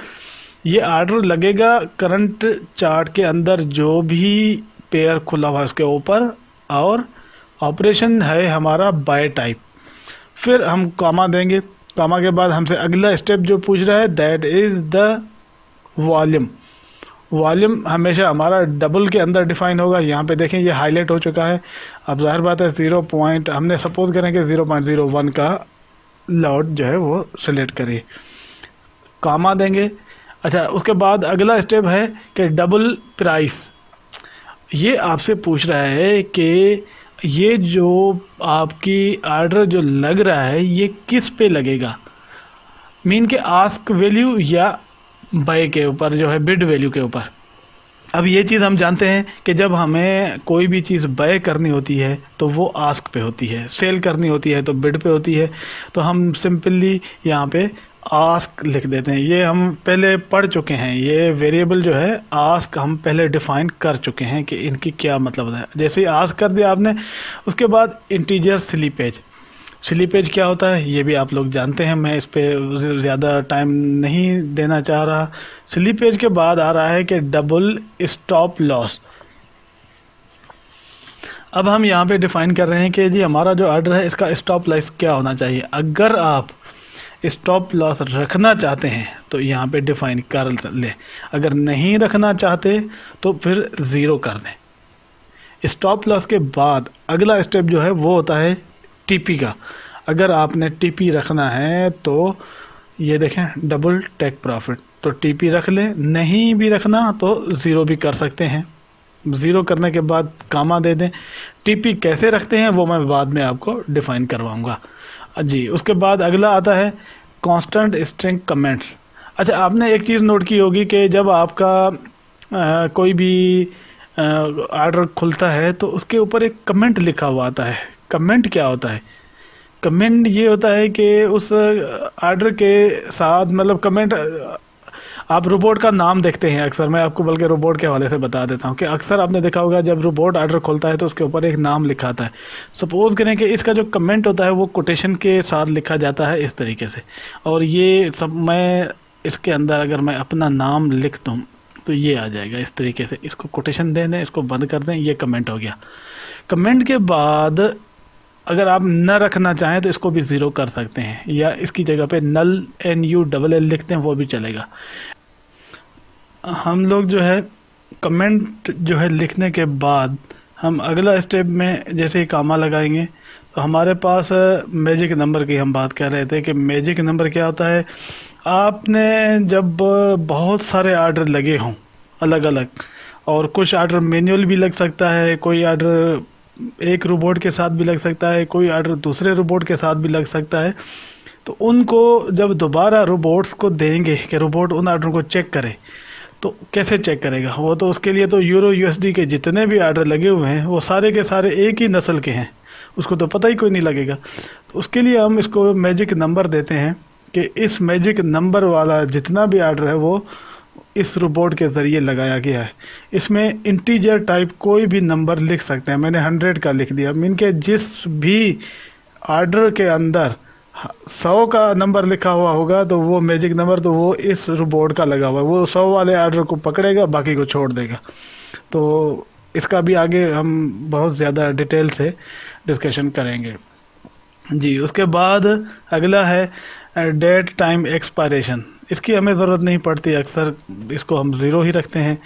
ये ऑर्डर लगेगा करंट चार्ट के अंदर जो भी पेयर खुला हुआ है उसके ऊपर, और ऑपरेशन है हमारा बाय टाइप। फिर हम कॉमा देंगे, कॉमा के बाद हमसे अगला स्टेप जो पूछ रहा है that is the volume. Volume हमेशा हमारा डबल के अंदर डिफाइन होगा। यहाँ पे देखें ये हाईलाइट हो चुका है। अब जाहिर बात है 0 पॉइंट, हमने सपोज करें कि 0.01 का लॉट जो है वो सिलेक्ट करिए, कॉमा देंगे। अच्छा, उसके बाद अगला स्टेप है कि डबल प्राइस। ये आपसे पूछ रहा है कि ये जो आपकी ऑर्डर जो लग रहा है ये किस पे लगेगा, मीन के आस्क वैल्यू या बाय के ऊपर, जो है बिड वैल्यू के ऊपर। अब ये चीज़ हम जानते हैं कि जब हमें कोई भी चीज़ बाय करनी होती है तो वो आस्क पे होती है, सेल करनी होती है तो बिड पे होती है। तो हम सिंपली यहाँ पे आस्क लिख देते हैं। ये हम पहले पढ़ चुके हैं, ये वेरिएबल जो है आस्क हम पहले डिफाइन कर चुके हैं कि इनकी क्या मतलब है। जैसे ही आस्क कर दिया आपने, उसके बाद इंटीजर स्लीपेज। स्लीपेज क्या होता है ये भी आप लोग जानते हैं, मैं इस पर ज़्यादा टाइम नहीं देना चाह रहा। स्लीपेज के बाद आ रहा है कि डबल स्टॉप लॉस। अब हम यहाँ पे डिफाइन कर रहे हैं कि जी हमारा जो ऑर्डर है इसका स्टॉप लॉस क्या होना चाहिए। अगर आप स्टॉप लॉस रखना चाहते हैं तो यहाँ पे डिफाइन कर ले, अगर नहीं रखना चाहते तो फिर ज़ीरो कर दें। स्टॉप लॉस के बाद अगला स्टेप जो है वो होता है टीपी का। अगर आपने टीपी रखना है तो ये देखें डबल टेक प्रॉफिट, तो टीपी रख लें। नहीं भी रखना तो ज़ीरो भी कर सकते हैं। ज़ीरो करने के बाद कामा दे दें। टीपी कैसे रखते हैं वो मैं बाद में आपको डिफाइन करवाऊंगा जी। उसके बाद अगला आता है कांस्टेंट स्ट्रिंग कमेंट्स। अच्छा, आपने एक चीज़ नोट की होगी कि जब आपका कोई भी ऑर्डर खुलता है तो उसके ऊपर एक कमेंट लिखा हुआ आता है। कमेंट क्या होता है? कमेंट ये होता है कि उस ऑर्डर के साथ, मतलब कमेंट, आप रोबोट का नाम देखते हैं अक्सर। मैं आपको बल्कि रोबोट के हवाले से बता देता हूँ कि अक्सर आपने देखा होगा जब रोबोट ऑर्डर खोलता है तो उसके ऊपर एक नाम लिखा आता है। सपोज करें कि इसका जो कमेंट होता है वो कोटेशन के साथ लिखा जाता है इस तरीके से, और ये सब मैं इसके अंदर अगर मैं अपना नाम लिख दूँ तो ये आ जाएगा इस तरीके से। इसको कोटेशन दे दें, इसको बंद कर दें, ये कमेंट हो गया। कमेंट के बाद अगर आप न रखना चाहें तो इसको भी ज़ीरो कर सकते हैं, या इसकी जगह पे नल NULL लिखते हैं वो भी चलेगा। हम लोग जो है कमेंट जो है लिखने के बाद हम अगला स्टेप में जैसे ही कामा लगाएंगे तो हमारे पास मैजिक नंबर की हम बात कर रहे थे कि मैजिक नंबर क्या होता है। आपने जब बहुत सारे ऑर्डर लगे हों अलग अलग, और कुछ ऑर्डर मैनुअल भी लग सकता है, कोई ऑर्डर एक रोबोट के साथ भी लग सकता है, कोई ऑर्डर दूसरे रोबोट के साथ भी लग सकता है, तो उनको जब दोबारा रोबोट्स को देंगे कि रोबोट उन ऑर्डर को चेक करे, तो कैसे चेक करेगा वो? तो उसके लिए तो यूरो USD के जितने भी ऑर्डर लगे हुए हैं वो सारे के सारे एक ही नस्ल के हैं, उसको तो पता ही कोई नहीं लगेगा। तो उसके लिए हम इसको मैजिक नंबर देते हैं कि इस मैजिक नंबर वाला जितना भी ऑर्डर है वो इस रोबोट के ज़रिए लगाया गया है। इसमें इंटीजर टाइप कोई भी नंबर लिख सकते हैं। मैंने 100 का लिख दिया, मीन के जिस भी ऑर्डर के अंदर 100 का नंबर लिखा हुआ होगा तो वो मैजिक नंबर तो वो इस रोबोट का लगा हुआ है, वो 100 वाले ऑर्डर को पकड़ेगा, बाकी को छोड़ देगा। तो इसका भी आगे हम बहुत ज़्यादा डिटेल से डिस्कशन करेंगे जी। उसके बाद अगला है डेट टाइम एक्सपायरेशन। इसकी हमें ज़रूरत नहीं पड़ती, अक्सर इसको हम ज़ीरो ही रखते हैं।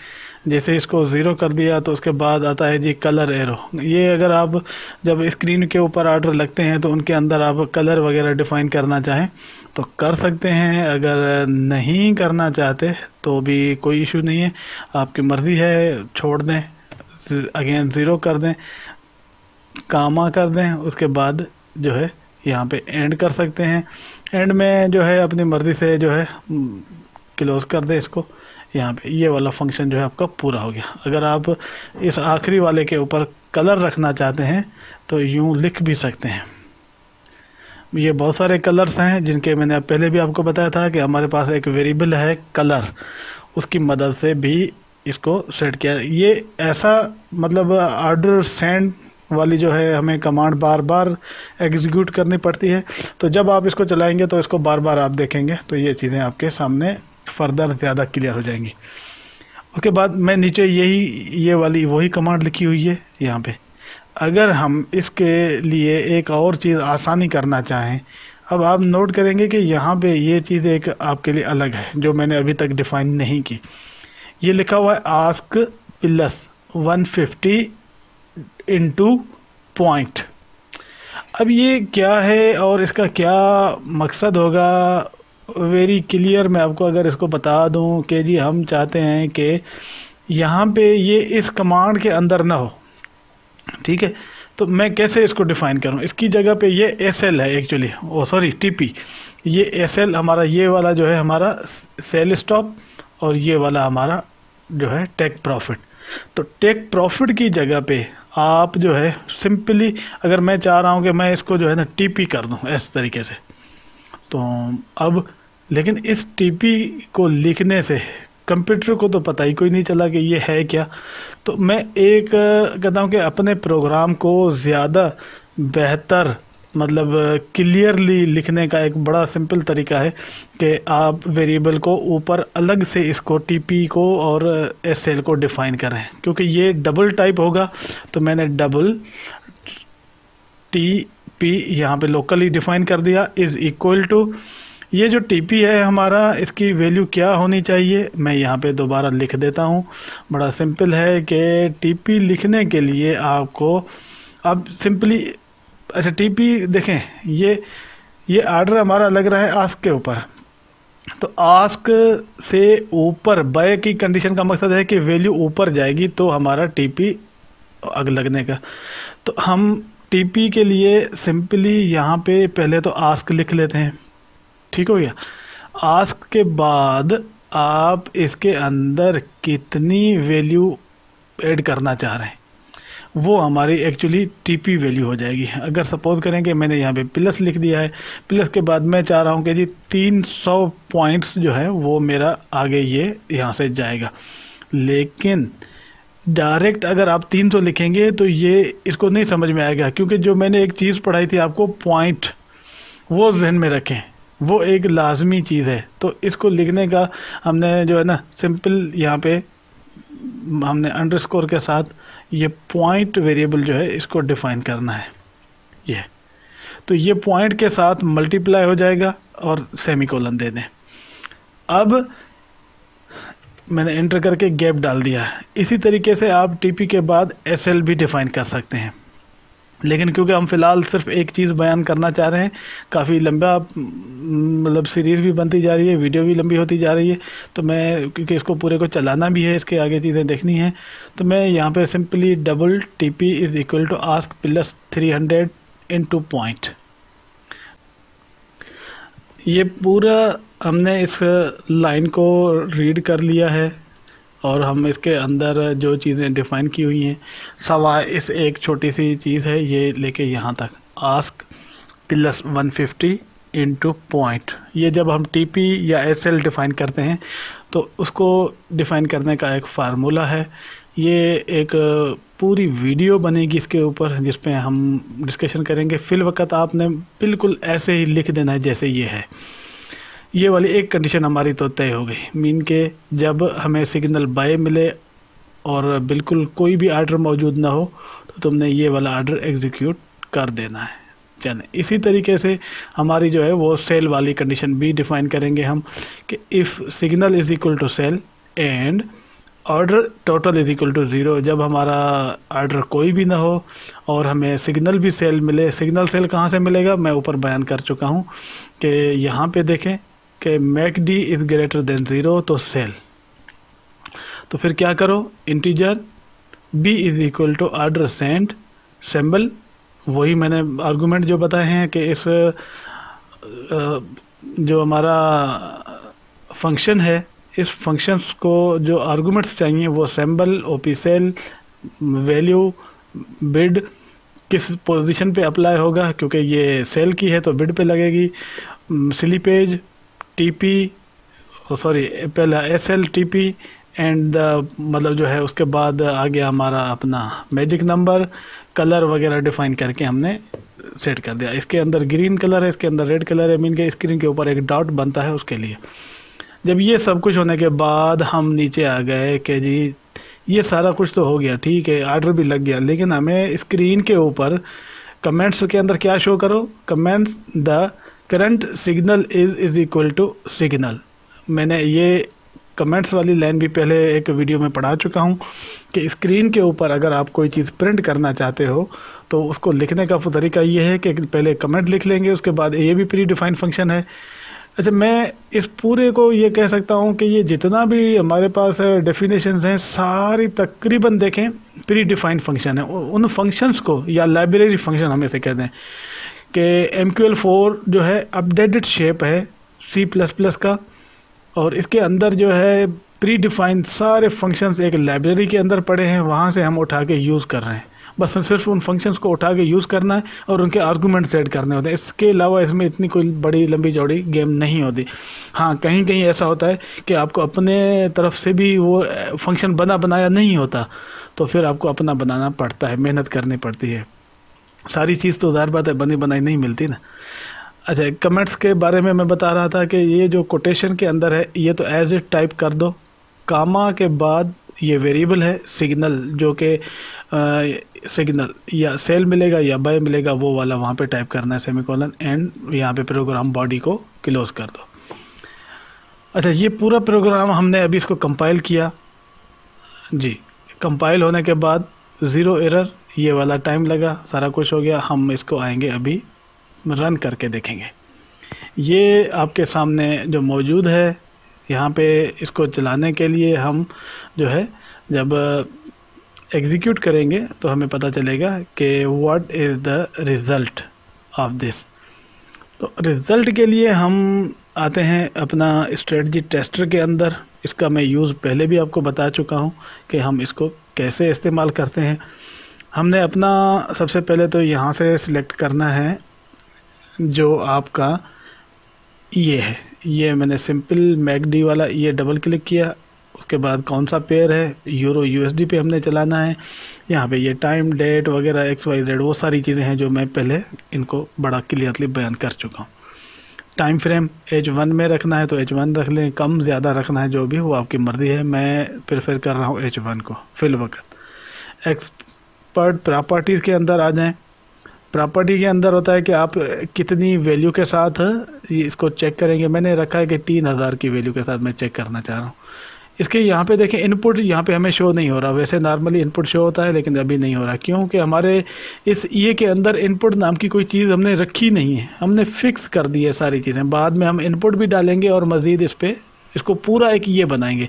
जैसे इसको ज़ीरो कर दिया तो उसके बाद आता है जी कलर एरो। ये अगर आप जब स्क्रीन के ऊपर ऑर्डर लगते हैं तो उनके अंदर आप कलर वगैरह डिफ़ाइन करना चाहें तो कर सकते हैं, अगर नहीं करना चाहते तो भी कोई इशू नहीं है, आपकी मर्ज़ी है, छोड़ दें। अगेन ज़ीरो कर दें, कामा कर दें, उसके बाद जो है यहाँ पे एंड कर सकते हैं। एंड में जो है अपनी मर्ज़ी से जो है क्लोज़ कर दें इसको। यहाँ पे ये वाला फंक्शन जो है आपका पूरा हो गया। अगर आप इस आखिरी वाले के ऊपर कलर रखना चाहते हैं तो यूँ लिख भी सकते हैं। ये बहुत सारे कलर्स हैं जिनके मैंने पहले भी आपको बताया था कि हमारे पास एक वेरिएबल है कलर, उसकी मदद से भी इसको सेट किया। ये ऐसा मतलब ऑर्डर सेंड वाली जो है हमें कमांड बार बार एग्जीक्यूट करनी पड़ती है, तो जब आप इसको चलाएंगे तो इसको बार बार आप देखेंगे तो ये चीज़ें आपके सामने फर्दर ज़्यादा क्लियर हो जाएंगी। उसके बाद मैं नीचे ये वाली वही कमांड लिखी हुई है यहाँ पे। अगर हम इसके लिए एक और चीज़ आसानी करना चाहें, अब आप नोट करेंगे कि यहाँ पे ये चीज़ एक आपके लिए अलग है जो मैंने अभी तक डिफ़ाइन नहीं की। ये लिखा हुआ है आस्क प्लस 150 इनटू पॉइंट। अब ये क्या है और इसका क्या मकसद होगा, वेरी क्लियर मैं आपको अगर इसको बता दूं कि जी हम चाहते हैं कि यहाँ पे ये इस कमांड के अंदर ना हो, ठीक है। तो मैं कैसे इसको डिफ़ाइन करूं, इसकी जगह पे ये एसएल है एक्चुअली, ओ सॉरी टीपी। ये एसएल हमारा, ये वाला जो है हमारा सेल स्टॉप और ये वाला हमारा जो है टेक प्रॉफिट। तो टेक प्रॉफिट की जगह पे आप जो है सिंपली, अगर मैं चाह रहा हूँ कि मैं इसको जो है ना टीपी कर दूँ इस तरीके से, तो अब लेकिन इस टीपी को लिखने से कंप्यूटर को तो पता ही कोई नहीं चला कि ये है क्या। तो मैं एक कहता हूँ कि अपने प्रोग्राम को ज़्यादा बेहतर मतलब क्लियरली लिखने का एक बड़ा सिंपल तरीका है कि आप वेरिएबल को ऊपर अलग से इसको टीपी को और एसएल को डिफ़ाइन करें, क्योंकि ये डबल टाइप होगा। तो मैंने डबल टी पी यहाँ पे लोकली डिफ़ाइन कर दिया इज़ इक्वल टू, ये जो टीपी है हमारा इसकी वैल्यू क्या होनी चाहिए, मैं यहाँ पे दोबारा लिख देता हूँ। बड़ा सिंपल है कि टीपी लिखने के लिए आपको अब सिंपली, अच्छा टीपी देखें, ये ऑर्डर हमारा लग रहा है आस्क के ऊपर, तो आस्क से ऊपर बाय की कंडीशन का मकसद है कि वैल्यू ऊपर जाएगी तो हमारा टीपी अग लगने का। तो हम टीपी के लिए सिंपली यहाँ पे पहले तो आस्क लिख लेते हैं, ठीक हो गया। आस्क के बाद आप इसके अंदर कितनी वैल्यू ऐड करना चाह रहे हैं वो हमारी एक्चुअली टीपी वैल्यू हो जाएगी। अगर सपोज करें कि मैंने यहाँ पे प्लस लिख दिया है, प्लस के बाद मैं चाह रहा हूँ कि जी 300 पॉइंट्स जो है वो मेरा आगे ये यहाँ से जाएगा, लेकिन डायरेक्ट अगर आप 300 लिखेंगे तो ये इसको नहीं समझ में आएगा, क्योंकि जो मैंने एक चीज़ पढ़ाई थी आपको पॉइंट, वो जहन में रखें, वो एक लाजमी चीज़ है। तो इसको लिखने का हमने जो है ना सिंपल यहाँ पे हमने अंडरस्कोर के साथ ये पॉइंट वेरिएबल जो है इसको डिफ़ाइन करना है ये। तो ये पॉइंट के साथ मल्टीप्लाई हो जाएगा और सेमीकोलन दे दें। अब मैंने एंटर करके गैप डाल दिया है। इसी तरीके से आप टीपी के बाद एसएल भी डिफ़ाइन कर सकते हैं, लेकिन क्योंकि हम फ़िलहाल सिर्फ एक चीज़ बयान करना चाह रहे हैं, काफ़ी लंबा मतलब सीरीज़ भी बनती जा रही है, वीडियो भी लंबी होती जा रही है, तो मैं क्योंकि इसको पूरे को चलाना भी है, इसके आगे चीज़ें देखनी हैं, तो मैं यहाँ पे simply double TP is equal to ask plus 300 into point. ये पूरा हमने इस लाइन को रीड कर लिया है और हम इसके अंदर जो चीज़ें डिफ़ाइन की हुई हैं सवाए इस एक छोटी सी चीज़ है ये लेके यहाँ तक आस्क प्लस 150 इनटू पॉइंट। ये जब हम टीपी या एसएल डिफ़ाइन करते हैं तो उसको डिफ़ाइन करने का एक फार्मूला है। ये एक पूरी वीडियो बनेगी इसके ऊपर जिस पे हम डिस्कशन करेंगे। फ़िल वक़्त आपने बिल्कुल ऐसे ही लिख देना है जैसे ये है। ये वाली एक कंडीशन हमारी तो तय हो गई, मीन के जब हमें सिग्नल बाय मिले और बिल्कुल कोई भी आर्डर मौजूद ना हो तो तुमने ये वाला आर्डर एग्जीक्यूट कर देना है। चलें, इसी तरीके से हमारी जो है वो सेल वाली कंडीशन भी डिफ़ाइन करेंगे हम कि if signal is equal to sell and order total is equal to zero, जब हमारा ऑर्डर कोई भी ना हो और हमें सिग्नल भी सेल मिले। सिग्नल सेल कहाँ से मिलेगा, मैं ऊपर बयान कर चुका हूँ कि यहाँ पे देखें कि MACD is greater than zero, तो सेल। तो फिर क्या करो, integer B is equal to order send symbol, वही मैंने आर्गूमेंट जो बताए हैं कि इस जो हमारा फंक्शन है, इस फंक्शंस को जो आर्गूमेंट्स चाहिए वो symbol, OP sell, value, bid किस पोजीशन पे अप्लाई होगा, क्योंकि ये सेल की है तो बिड पे लगेगी, स्लीपेज, टीपी, सॉरी पहला S L T P and मतलब जो है उसके बाद आ गया हमारा अपना मैजिक नंबर, कलर वगैरह डिफाइन करके हमने सेट कर दिया। इसके अंदर ग्रीन कलर है, इसके अंदर रेड कलर है, मीन के स्क्रीन के ऊपर एक डॉट बनता है उसके लिए। जब ये सब कुछ होने के बाद हम नीचे आ गए कि जी ये सारा कुछ तो हो गया, ठीक है, ऑर्डर भी लग गया, लेकिन हमें स्क्रीन के ऊपर कमेंट्स के अंदर क्या शो करो, comments the current signal is equal to signal. मैंने ये कमेंट्स वाली लाइन भी पहले एक वीडियो में पढ़ा चुका हूँ कि स्क्रीन के ऊपर अगर आप कोई चीज़ प्रिंट करना चाहते हो तो उसको लिखने का तरीका ये है कि पहले कमेंट लिख लेंगे, उसके बाद ये भी प्री डिफाइंड फंक्शन है। अच्छा, मैं इस पूरे को ये कह सकता हूँ कि ये जितना भी हमारे पास डेफिनेशंस हैं सारी तकरीबन देखें प्री डिफाइंड फंक्शन है। उन फंक्शंस को या लाइब्रेरी फंक्शन हम इसे कहते हैं कि MQL4 जो है अपडेटेड शेप है C++ का, और इसके अंदर जो है प्री डिफाइंड सारे फंक्शंस एक लाइब्रेरी के अंदर पड़े हैं, वहाँ से हम उठा के यूज़ कर रहे हैं। बस सिर्फ उन फंक्शंस को उठा के यूज़ करना है और उनके आर्गूमेंट सेट करने होते हैं। इसके अलावा इसमें इतनी कोई बड़ी लंबी चौड़ी गेम नहीं होती। हाँ, कहीं कहीं ऐसा होता है कि आपको अपने तरफ से भी वो फंक्शन बनाया नहीं होता, तो फिर आपको अपना बनाना पड़ता है, मेहनत करनी पड़ती है। सारी चीज़ तो ज़ाहिर बात है बनी बनाई नहीं मिलती ना। अच्छा, कमेंट्स के बारे में मैं बता रहा था कि ये जो कोटेशन के अंदर है ये तो एज इट टाइप कर दो, कामा के बाद ये वेरिएबल है सिग्नल, जो कि सिग्नल या सेल मिलेगा या बाय मिलेगा वो वाला वहाँ पे टाइप करना है, सेमीकोलन, एंड यहाँ पे प्रोग्राम बॉडी को क्लोज कर दो। अच्छा, ये पूरा प्रोग्राम हमने अभी इसको कंपाइल किया जी। कंपाइल होने के बाद ज़ीरो एरर, ये वाला टाइम लगा, सारा कुछ हो गया। हम इसको आएंगे अभी रन करके देखेंगे। ये आपके सामने जो मौजूद है, यहाँ पे इसको चलाने के लिए हम जो है जब एग्जीक्यूट करेंगे तो हमें पता चलेगा कि what is the result of this. तो रिज़ल्ट के लिए हम आते हैं अपना स्ट्रेटजी टेस्टर के अंदर। इसका मैं यूज़ पहले भी आपको बता चुका हूँ कि हम इसको कैसे इस्तेमाल करते हैं। हमने अपना सबसे पहले तो यहाँ से सिलेक्ट करना है जो आपका ये है, ये मैंने सिंपल मैकडी वाला ये डबल क्लिक किया। उसके बाद कौन सा पेयर है, यूरो USD पे हमने चलाना है। यहाँ पे ये टाइम, डेट वगैरह XYZ वो सारी चीज़ें हैं जो मैं पहले इनको बड़ा क्लियरली बयान कर चुका हूँ। टाइम फ्रेम H1 में रखना है तो H1 रख लें, कम ज़्यादा रखना है जो भी वो आपकी मर्ज़ी है। मैं प्रेफर कर रहा हूँ H1 को फिल वक्त। एक्सपर्ट प्रॉपर्टीज़ के अंदर आ जाएं। प्रॉपर्टी के अंदर होता है कि आप कितनी वैल्यू के साथ ये इसको चेक करेंगे। मैंने रखा है कि 3000 की वैल्यू के साथ मैं चेक करना चाह रहा हूँ। इसके यहाँ पे देखें इनपुट यहाँ पे हमें शो नहीं हो रहा, वैसे नॉर्मली इनपुट शो होता है लेकिन अभी नहीं हो रहा, क्योंकि हमारे इस ये के अंदर इनपुट नाम की कोई चीज़ हमने रखी नहीं है, हमने फिक्स कर दी है सारी चीज़ें। बाद में हम इनपुट भी डालेंगे और मज़ीद इस पर इसको पूरा एक ये बनाएंगे,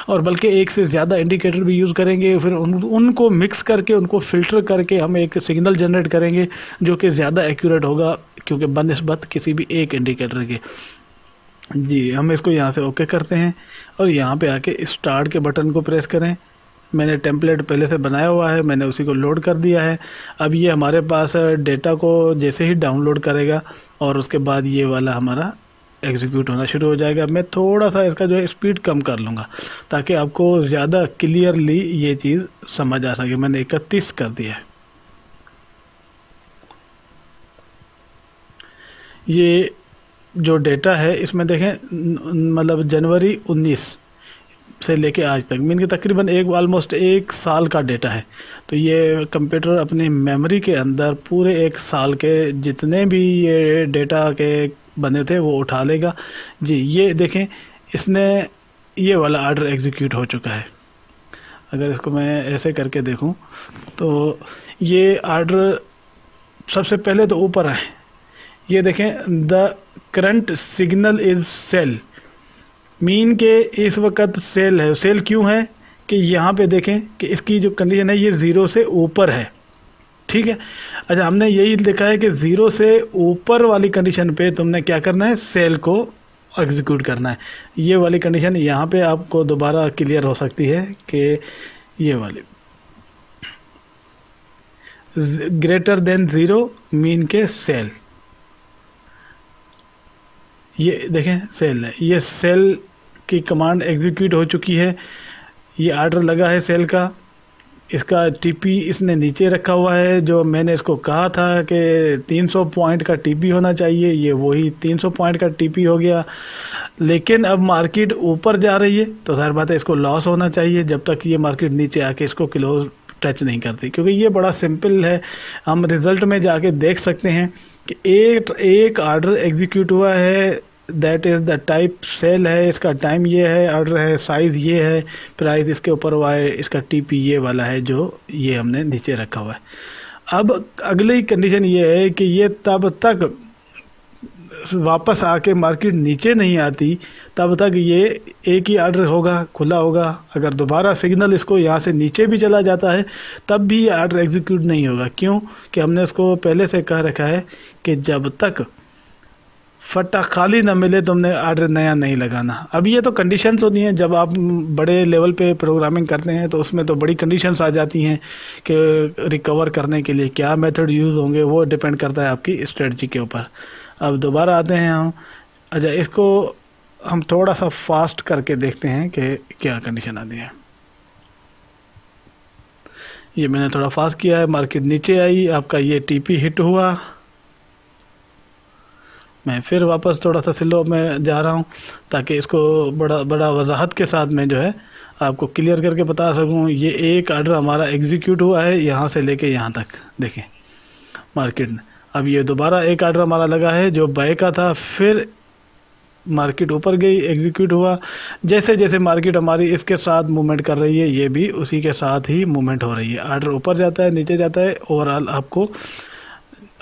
और बल्कि एक से ज़्यादा इंडिकेटर भी यूज़ करेंगे। फिर उनको मिक्स करके उनको फ़िल्टर करके हम एक सिग्नल जनरेट करेंगे जो कि ज़्यादा एक्यूरेट होगा, क्योंकि बनस्बत किसी भी एक इंडिकेटर के। जी, हम इसको यहाँ से ओके करते हैं और यहाँ पे आके स्टार्ट के बटन को प्रेस करें। मैंने टेम्पलेट पहले से बनाया हुआ है, मैंने उसी को लोड कर दिया है। अब ये हमारे पास डेटा को जैसे ही डाउनलोड करेगा और उसके बाद ये वाला हमारा एग्जीक्यूट होना शुरू हो जाएगा। मैं थोड़ा सा इसका जो है स्पीड कम कर लूँगा ताकि आपको ज़्यादा क्लियरली ये चीज़ समझ आ सके। मैंने 31 कर दिया है। ये जो डेटा है इसमें देखें मतलब जनवरी 19 से लेके आज तक मीन के तकरीबन ऑलमोस्ट 1 साल का डेटा है। तो ये कंप्यूटर अपनी मेमोरी के अंदर पूरे 1 साल के जितने भी ये डेटा के बने थे वो उठा लेगा। जी, ये देखें इसने ये वाला ऑर्डर एग्जीक्यूट हो चुका है। अगर इसको मैं ऐसे करके देखूं तो ये आर्डर सबसे पहले तो ऊपर है, ये देखें, the current signal is sell, मीन के इस वक्त सेल है। सेल क्यों है कि यहाँ पे देखें कि इसकी जो कंडीशन है ये ज़ीरो से ऊपर है, ठीक है। अच्छा, हमने यही लिखा है कि ज़ीरो से ऊपर वाली कंडीशन पे तुमने क्या करना है, सेल को एग्जीक्यूट करना है। ये वाली कंडीशन यहाँ पे आपको दोबारा क्लियर हो सकती है कि ये वाली ग्रेटर देन ज़ीरो मीन के सेल, ये देखें सेल है, ये सेल की कमांड एग्जीक्यूट हो चुकी है, ये आर्डर लगा है सेल का, इसका टीपी इसने नीचे रखा हुआ है। जो मैंने इसको कहा था कि 300 पॉइंट का टीपी होना चाहिए, ये वही 300 पॉइंट का टीपी हो गया। लेकिन अब मार्केट ऊपर जा रही है तो जाहिर बात है इसको लॉस होना चाहिए जब तक ये मार्केट नीचे आके इसको क्लोज टच नहीं करती, क्योंकि ये बड़ा सिंपल है। हम रिज़ल्ट में जाके देख सकते हैं कि एक आर्डर एग्जीक्यूट हुआ है, that is the type sell है, इसका टाइम ये है, ऑर्डर है, साइज़ ये है, प्राइस इसके ऊपर हुआ है, इसका टीपी ये वाला है जो ये हमने नीचे रखा हुआ है। अब अगली कंडीशन ये है कि ये तब तक वापस आके मार्केट नीचे नहीं आती तब तक ये एक ही आर्डर होगा, खुला होगा। अगर दोबारा सिग्नल इसको यहाँ से नीचे भी चला जाता है तब भी ये आर्डर एग्जीक्यूट नहीं होगा। क्यों कि हमने इसको पहले से कह रखा है कि जब तक फटा खाली ना मिले तुमने आर्डर नया नहीं लगाना। अब ये तो कंडीशंस होती हैं, जब आप बड़े लेवल पे प्रोग्रामिंग करते हैं तो उसमें तो बड़ी कंडीशंस आ जाती हैं कि रिकवर करने के लिए क्या मेथड यूज़ होंगे, वो डिपेंड करता है आपकी स्ट्रेटजी के ऊपर। अब दोबारा आते हैं हम, अच्छा इसको हम थोड़ा सा फास्ट करके देखते हैं कि क्या कंडीशन आती है। ये मैंने थोड़ा फास्ट किया है, मार्केट नीचे आई, आपका ये टीपी हिट हुआ। मैं फिर वापस थोड़ा सा स्लो में जा रहा हूँ ताकि इसको बड़ा वजाहत के साथ में जो है आपको क्लियर करके बता सकूँ। ये एक आर्डर हमारा एग्जीक्यूट हुआ है यहाँ से लेके यहाँ तक, देखें मार्केट ने। अब ये दोबारा एक आर्डर हमारा लगा है जो बाय का था, फिर मार्केट ऊपर गई, एग्जीक्यूट हुआ। जैसे जैसे मार्केट हमारी इसके साथ मूवमेंट कर रही है ये भी उसी के साथ ही मूवमेंट हो रही है। आर्डर ऊपर जाता है, नीचे जाता है, ओवरऑल आपको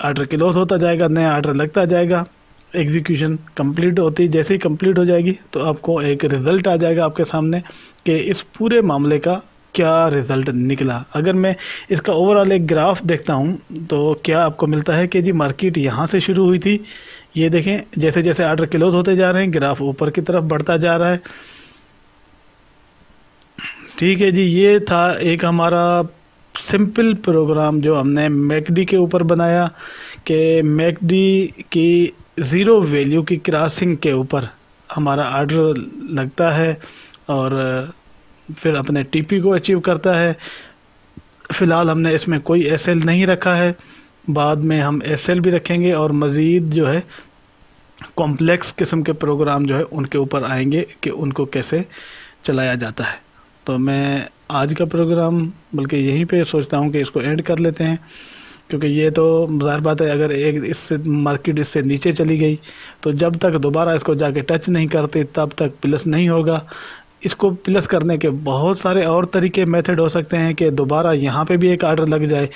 आर्डर क्लोज होता जाएगा, नया आर्डर लगता जाएगा। एग्जीक्यूशन कंप्लीट होती, जैसे ही कंप्लीट हो जाएगी तो आपको एक रिज़ल्ट आ जाएगा आपके सामने कि इस पूरे मामले का क्या रिज़ल्ट निकला। अगर मैं इसका ओवरऑल एक ग्राफ देखता हूँ तो क्या आपको मिलता है कि जी मार्केट यहाँ से शुरू हुई थी, ये देखें जैसे जैसे आर्डर क्लोज होते जा रहे हैं ग्राफ ऊपर की तरफ बढ़ता जा रहा है। ठीक है जी, ये था एक हमारा सिंपल प्रोग्राम जो हमने मैकडी के ऊपर बनाया कि मैकडी की ज़ीरो वैल्यू की क्रॉसिंग के ऊपर हमारा आर्डर लगता है और फिर अपने टीपी को अचीव करता है। फ़िलहाल हमने इसमें कोई एसएल नहीं रखा है, बाद में हम एसएल भी रखेंगे और मज़ीद जो है कॉम्प्लेक्स किस्म के प्रोग्राम जो है उनके ऊपर आएंगे कि उनको कैसे चलाया जाता है। तो मैं आज का प्रोग्राम बल्कि यहीं पे सोचता हूँ कि इसको एंड कर लेते हैं, क्योंकि ये तो ज़ाहिर बात है अगर एक इससे मार्केट इससे नीचे चली गई तो जब तक दोबारा इसको जाके टच नहीं करते तब तक प्लस नहीं होगा। इसको प्लस करने के बहुत सारे और तरीके मेथड हो सकते हैं कि दोबारा यहाँ पे भी एक आर्डर लग जाए,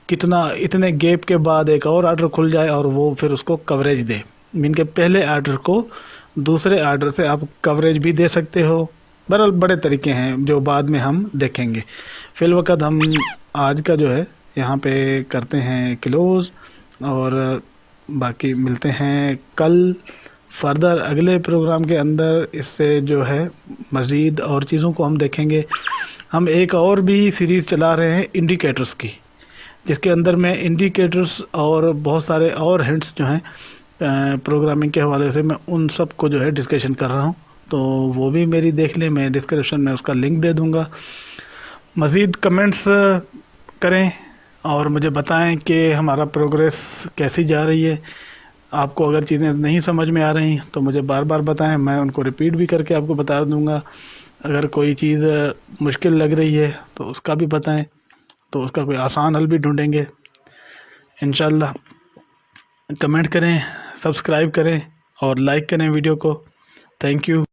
कितना इतने गैप के बाद एक और आर्डर खुल जाए और वो फिर उसको कवरेज दे, मीन के पहले आर्डर को दूसरे आर्डर से आप कवरेज भी दे सकते हो। बहरहाल बड़े तरीके हैं जो बाद में हम देखेंगे। फिलवक़्त हम आज का जो है यहाँ पे करते हैं क्लोज़ और बाकी मिलते हैं कल फर्दर अगले प्रोग्राम के अंदर। इससे जो है मज़ीद और चीज़ों को हम देखेंगे। हम एक और भी सीरीज़ चला रहे हैं इंडिकेटर्स की, जिसके अंदर मैं इंडिकेटर्स और बहुत सारे और हिंट्स जो हैं प्रोग्रामिंग के हवाले से मैं उन सब को जो है डिस्कशन कर रहा हूँ, तो वो भी मेरी देख लें, मैं डिस्क्रिप्शन में उसका लिंक दे दूँगा। मज़ीद कमेंट्स करें और मुझे बताएं कि हमारा प्रोग्रेस कैसी जा रही है। आपको अगर चीज़ें नहीं समझ में आ रही तो मुझे बार बार बताएं, मैं उनको रिपीट भी करके आपको बता दूंगा। अगर कोई चीज़ मुश्किल लग रही है तो उसका भी बताएं, तो उसका कोई आसान हल भी ढूंढेंगे इंशाल्लाह। कमेंट करें, सब्सक्राइब करें और लाइक करें वीडियो को। Thank you.